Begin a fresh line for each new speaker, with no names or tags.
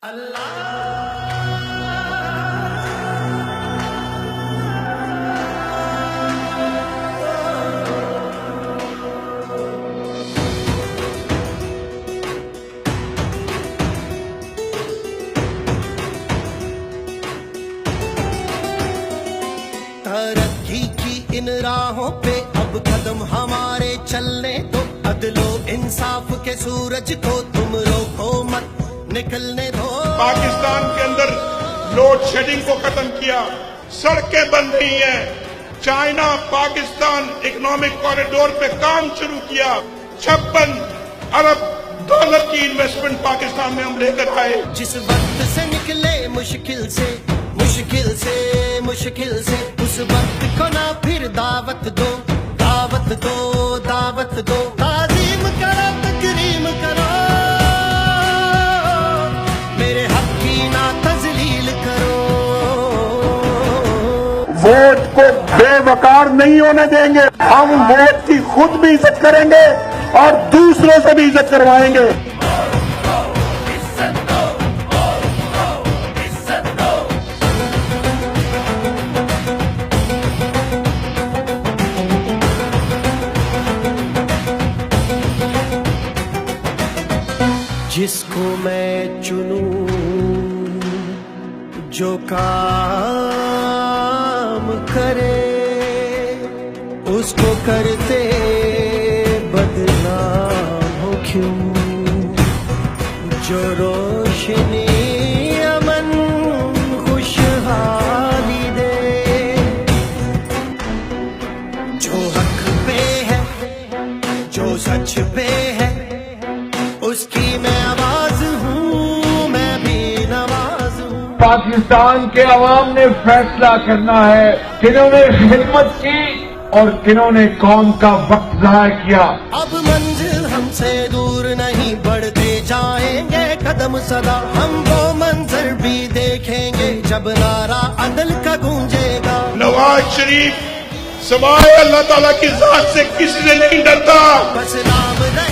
तरक्की की इन राहों पे अब कदम हमारे चलने दो, अदलो इंसाफ के सूरज को तुम रोको मत निकलने दो।
पाकिस्तान के अंदर लोड शेडिंग को खत्म किया, सड़कें बन रही हैं, चाइना पाकिस्तान इकोनॉमिक कॉरिडोर पे काम शुरू किया, 56 अरब डॉलर की इन्वेस्टमेंट पाकिस्तान में हम लेकर आए।
जिस वक्त से निकले मुश्किल से उस वक्त को ना फिर दावत दो, ताज़ीम करो, तकरीम करो, मेरे हक की ना तजलील करो।
वोट को बेवकार नहीं होने देंगे, हम वोट की खुद भी इज्जत करेंगे और दूसरों से भी इज्जत करवाएंगे।
जिसको मैं चुनूं जो काम करे, उसको करते बदनाम हो क्यों। जो रोशनी अमन खुशहाली दे, जो हक पे है, जो सच पे है, उसकी मैं आवाज हूँ, मैं भी नवाज हूँ।
पाकिस्तान के अवाम ने फैसला करना है किन्होंने खिदमत की और किन्होंने कौम का वक्त ज़ाया किया।
अब मंजिल हमसे दूर नहीं, बढ़ते जाएंगे कदम सदा, हम वो मंजर भी देखेंगे जब नारा अदल का गूंजेगा।
नवाज शरीफ सवाए अल्लाह ताला की जात से किसी से नहीं डरता।
बस नाम रहे